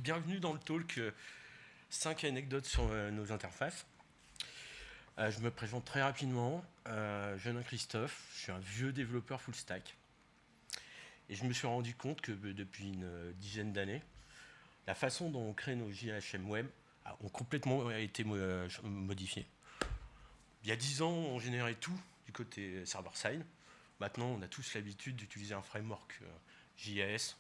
bienvenue dans le talk 5 anecdotes sur nos interfaces. Je me présente très rapidement. Je nom Christophe, je suis un vieux développeur full stack. Et je me suis rendu compte que depuis une dizaine d'années, la façon dont on crée nos JHM web ont complètement été modifiées. Il y a 10 ans, on générait tout du côté server-side. Maintenant, on a tous l'habitude d'utiliser un framework JS,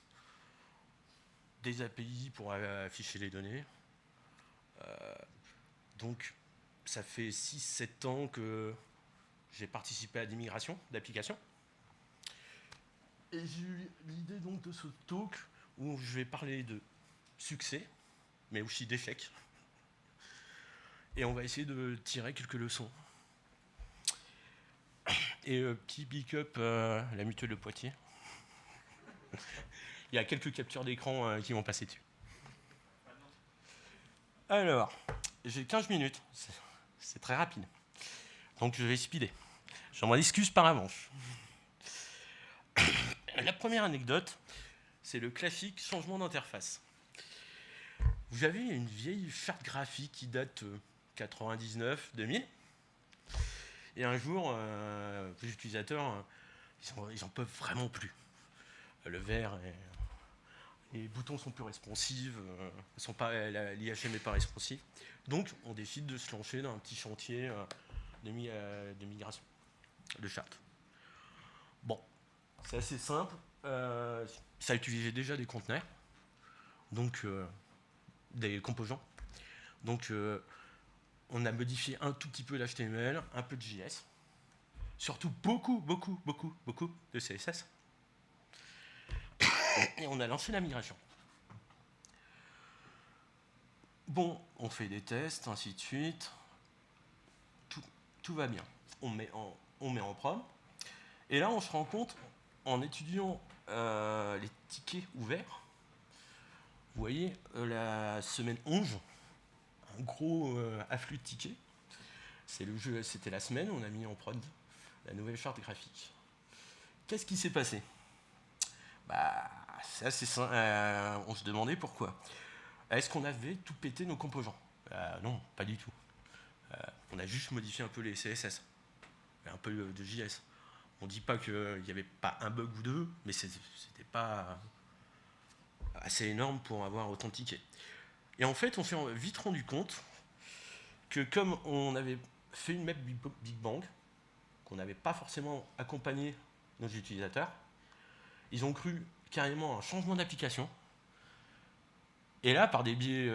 des API pour afficher les données. Donc, ça fait 6-7 ans que j'ai participé à des migrations d'applications. Et j'ai eu l'idée donc de ce talk où je vais parler de succès, mais aussi d'échecs. Et on va essayer de tirer quelques leçons. Et petit big up la mutuelle de Poitiers. Il y a quelques captures d'écran qui vont passer dessus. Alors, j'ai 15 minutes. C'est très rapide. Donc je vais speeder. J'en m'excuse par avance. La première anecdote, c'est le classique changement d'interface. Vous avez une vieille charte graphique qui date 99-2000. Et un jour, les utilisateurs, ils en peuvent vraiment plus. Le vert, les boutons sont plus responsifs, l'IHM n'est pas responsive. Donc, on décide de se lancer dans un petit chantier de migration de charte. Bon, c'est assez simple. Ça utilisait déjà des conteneurs, donc des composants. Donc, on a modifié un tout petit peu l'HTML, un peu de JS, surtout beaucoup de CSS. Et on a lancé la migration. Bon, on fait des tests, ainsi de suite. Tout va bien. On met en prod. Et là, on se rend compte, en étudiant les tickets ouverts, vous voyez, la semaine 11, un gros afflux de tickets. C'était la semaine où on a mis en prod la nouvelle charte graphique. Qu'est-ce qui s'est passé ? C'est assez simple. On se demandait pourquoi. Est-ce qu'on avait tout pété nos composants ? Non, pas du tout. On a juste modifié un peu les CSS, un peu de JS. On ne dit pas qu'il n'y avait pas un bug ou deux, mais c'était pas assez énorme pour avoir autant de tickets. Et en fait, on s'est vite rendu compte que comme on avait fait une map Big Bang, qu'on n'avait pas forcément accompagné nos utilisateurs, ils ont cru carrément un changement d'application. Et là, par des biais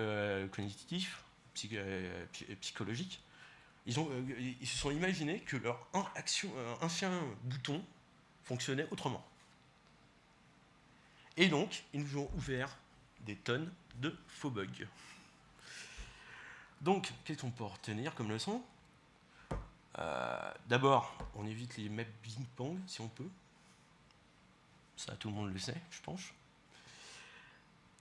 cognitifs, psychologiques, ils se sont imaginés que leur ancien bouton fonctionnait autrement. Et donc, ils nous ont ouvert des tonnes de faux bugs. Donc, qu'est-ce qu'on peut retenir comme leçon ? D'abord, on évite les maps Big Bang si on peut. Ça, tout le monde le sait, je pense.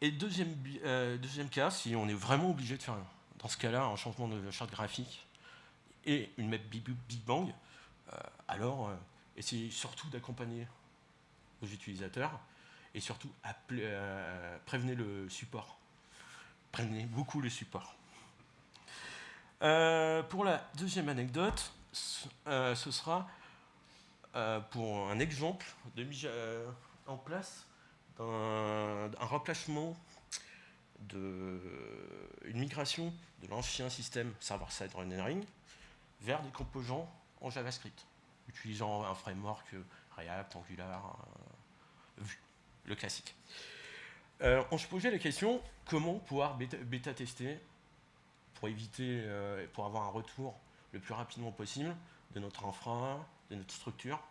Et deuxième cas, si on est vraiment obligé de faire, dans ce cas-là, un changement de charte graphique et une map Big Bang, alors essayez surtout d'accompagner vos utilisateurs et surtout prévenez le support. Prévenez beaucoup le support. Pour la deuxième anecdote, ce sera pour un exemple de mise en place d'un remplacement une migration de l'ancien système server-side rendering vers des composants en JavaScript, utilisant un framework React, Angular, Vue, le classique. On se posait la question, comment pouvoir bêta-tester pour éviter, pour avoir un retour le plus rapidement possible de notre infra, de notre structure,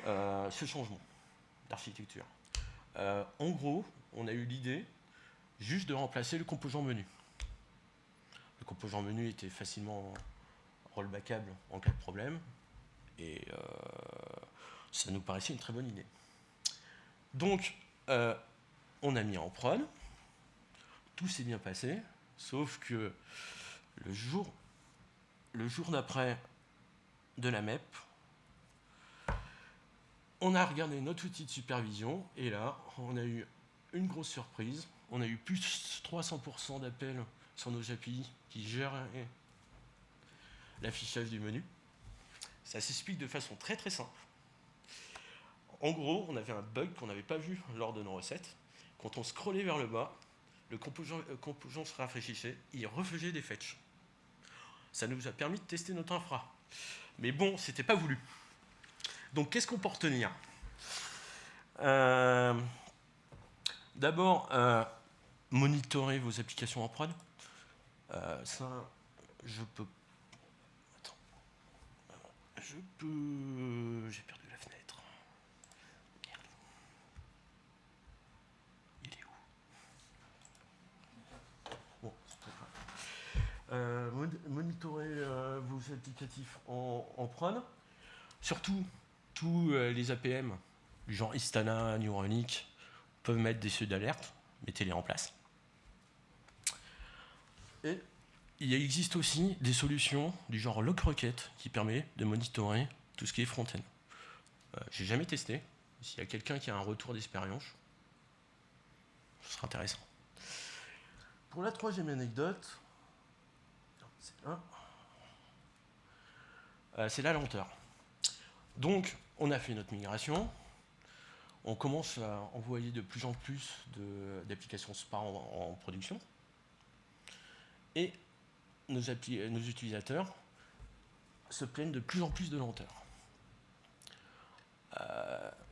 ce changement d'architecture. En gros, on a eu l'idée juste de remplacer le composant menu. Le composant menu était facilement rollbackable en cas de problème, et ça nous paraissait une très bonne idée. Donc, on a mis en prod, tout s'est bien passé, sauf que le jour d'après de la MEP, on a regardé notre outil de supervision, et là, on a eu une grosse surprise. on a eu plus de 300% d'appels sur nos API qui gèrent l'affichage du menu. Ça s'explique de façon très très simple. En gros, on avait un bug qu'on n'avait pas vu lors de nos recettes. Quand on scrollait vers le bas, le composant se rafraîchissait, il refaisait des fetch. Ça nous a permis de tester notre infra. Mais bon, c'était pas voulu. Donc qu'est-ce qu'on peut retenir? D'abord, monitorer vos applications en prod. Ça, je peux... Attends. J'ai perdu la fenêtre. Merde. Il est où? Bon, c'est pas grave. Monitorer vos applicatifs en prod. Surtout, tous les APM, du genre Istana, New Relic, peuvent mettre des seuils d'alerte. Mettez-les en place. Et il existe aussi des solutions du genre LogRocket qui permet de monitorer tout ce qui est front-end. J'ai jamais testé. S'il y a quelqu'un qui a un retour d'expérience, ce sera intéressant. Pour la troisième anecdote, c'est la lenteur. Donc, on a fait notre migration. On commence à envoyer de plus en plus d'applications SPA en production. Et nos utilisateurs se plaignent de plus en plus de lenteur.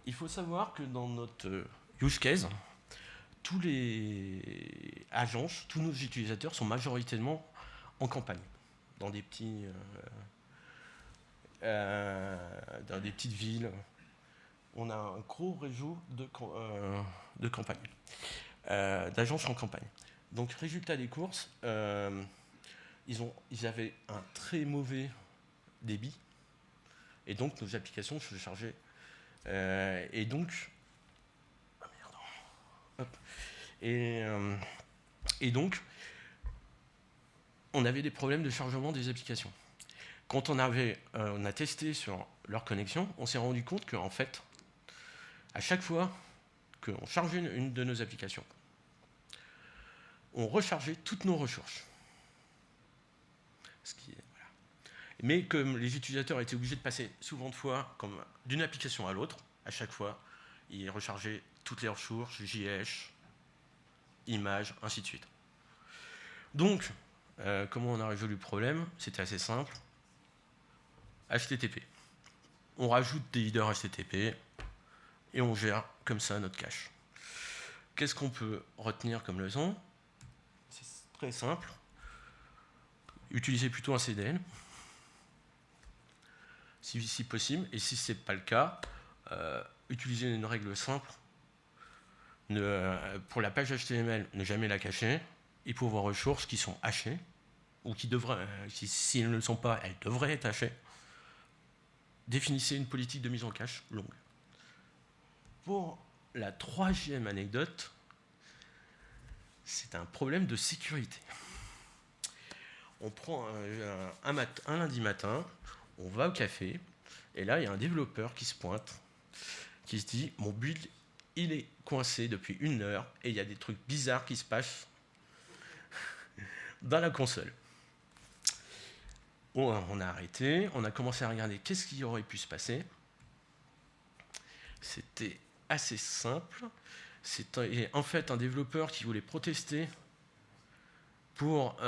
Il faut savoir que dans notre use case, tous les agences, tous nos utilisateurs sont majoritairement en campagne, dans des petites villes. On a un gros réseau de campagne, d'agences en campagne. Donc, résultat des courses, ils avaient un très mauvais débit, et donc nos applications se chargeaient. Et donc, et donc, on avait des problèmes de chargement des applications. Quand on a testé sur leur connexion, on s'est rendu compte qu'en fait, à chaque fois qu'on chargeait une de nos applications, on rechargeait toutes nos ressources. Voilà. Mais comme les utilisateurs étaient obligés de passer souvent de fois d'une application à l'autre, à chaque fois, ils rechargeaient toutes les ressources, JS, images, ainsi de suite. Donc, comment on a résolu le problème? C'était assez simple. HTTP. On rajoute des headers HTTP et on gère comme ça notre cache. Qu'est-ce qu'on peut retenir comme leçon? C'est très simple. Utilisez plutôt un CDN, si possible, et si ce n'est pas le cas, utilisez une règle simple. Pour la page HTML, ne jamais la cacher, et pour vos ressources qui sont hachées, ou qui devraient, si elles ne le sont pas, elles devraient être hachées, définissez une politique de mise en cache longue. Pour la troisième anecdote, c'est un problème de sécurité. On prend un lundi matin, on va au café, et là, il y a un développeur qui se pointe, qui se dit « Mon build, il est coincé depuis 1 heure, et il y a des trucs bizarres qui se passent dans la console. » On a arrêté, on a commencé à regarder qu'est-ce qui aurait pu se passer. C'était assez simple. C'était en fait un développeur qui voulait protester pour qui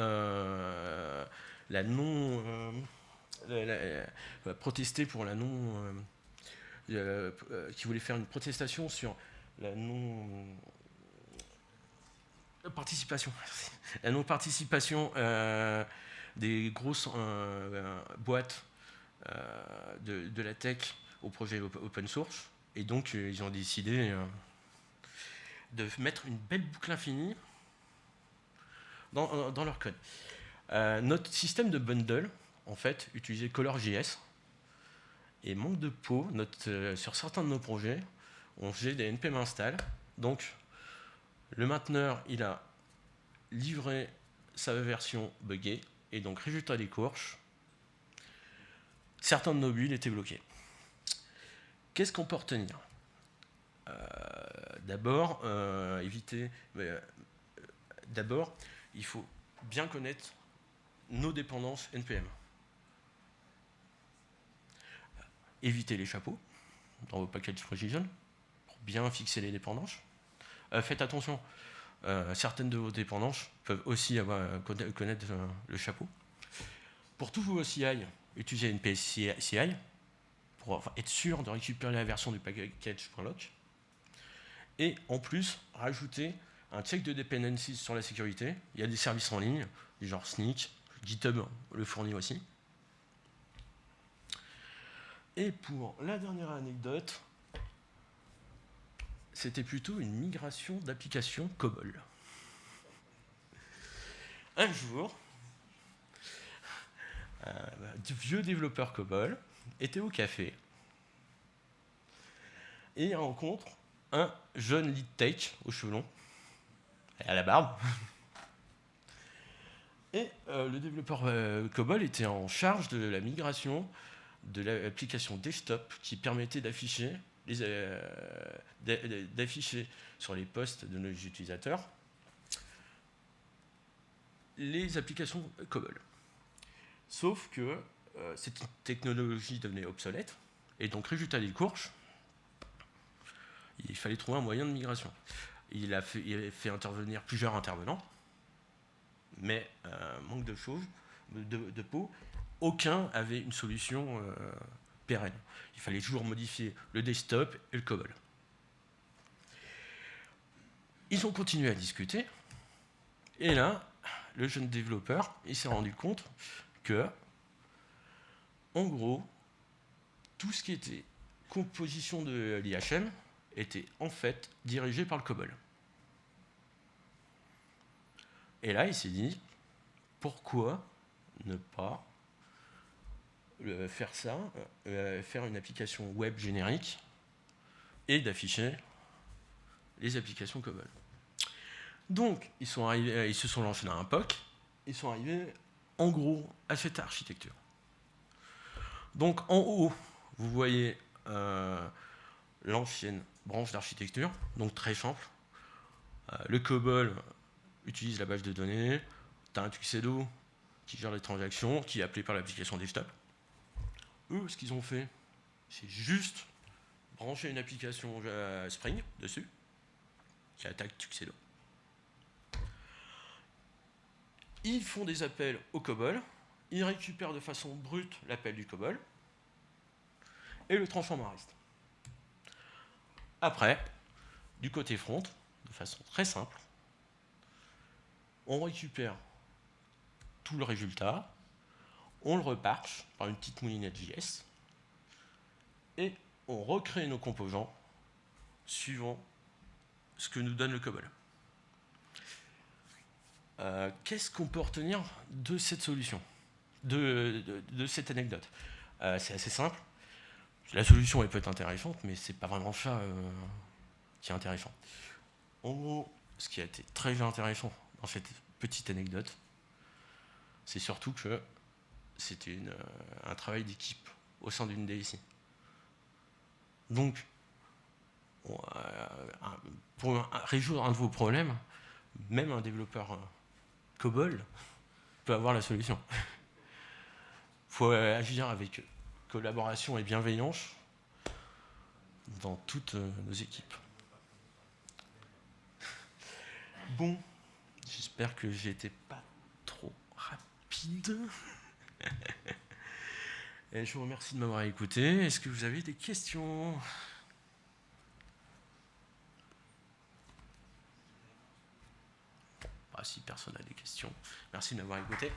voulait faire une protestation sur la non-participation des grosses boîtes de la tech au projet open source. Et donc, ils ont décidé de mettre une belle boucle infinie dans leur code. Notre système de bundle, en fait, utilisait ColorJS. Et manque de peau, sur certains de nos projets, on faisait des npm install. Donc, le mainteneur, il a livré sa version buggée. Et donc, résultat des courses, certains de nos builds étaient bloqués. Qu'est-ce qu'on peut retenir? D'abord, éviter D'abord, il faut bien connaître nos dépendances NPM. Évitez les chapeaux dans vos package provision pour bien fixer les dépendances. Faites attention, certaines de vos dépendances peuvent aussi connaître le chapeau. Pour tous vos CI, utilisez une PSCI pour être sûr de récupérer la version du package.lock. Et en plus, rajoutez un check de dependencies sur la sécurité. Il y a des services en ligne, du genre Snyk, GitHub le fournit aussi. Et pour la dernière anecdote, c'était plutôt une migration d'application COBOL. Un jour, de vieux développeurs COBOL étaient au café et ils rencontrent un jeune lead tech aux cheveux longs et à la barbe. Et le développeur COBOL était en charge de la migration de l'application desktop qui permettait d'afficher sur les postes de nos utilisateurs les applications COBOL. Sauf que cette technologie devenait obsolète, et donc résultat des courses, il fallait trouver un moyen de migration. Il a fait intervenir plusieurs intervenants, mais manque de choses, de peau, aucun avait une solution pérenne. Il fallait toujours modifier le desktop et le COBOL. Ils ont continué à discuter, et là, le jeune développeur, il s'est rendu compte que, en gros, tout ce qui était composition de l'IHM était en fait dirigé par le COBOL. Et là, il s'est dit, pourquoi ne pas faire ça, faire une application web générique et d'afficher les applications COBOL. Donc, ils se sont lancés dans un POC, ils sont arrivés en gros à cette architecture. Donc en haut, vous voyez l'ancienne branche d'architecture, donc très simple. Le COBOL utilise la base de données, tu as un tuxedo qui gère les transactions, qui est appelé par l'application desktop. Eux, ce qu'ils ont fait, c'est juste brancher une application Spring dessus, qui attaque tuxedo. Ils font des appels au COBOL, ils récupèrent de façon brute l'appel du COBOL, et le transforment en REST. Après, du côté front, de façon très simple, on récupère tout le résultat, on le reparche par une petite moulinette JS, et on recrée nos composants suivant ce que nous donne le COBOL. Qu'est-ce qu'on peut retenir de cette solution, de cette anecdote? C'est assez simple. La solution est peut-être intéressante, mais c'est pas vraiment ça qui est intéressant. En gros, ce qui a été très intéressant dans cette petite anecdote, c'est surtout que c'était un travail d'équipe au sein d'une DSI. Donc, pour résoudre un de vos problèmes, même un développeur COBOL peut avoir la solution. Il faut agir avec collaboration et bienveillance dans toutes nos équipes. Bon, j'espère que j'étais pas trop rapide. Et je vous remercie de m'avoir écouté. Est-ce que vous avez des questions ? Si personne n'a des questions, merci de m'avoir écouté.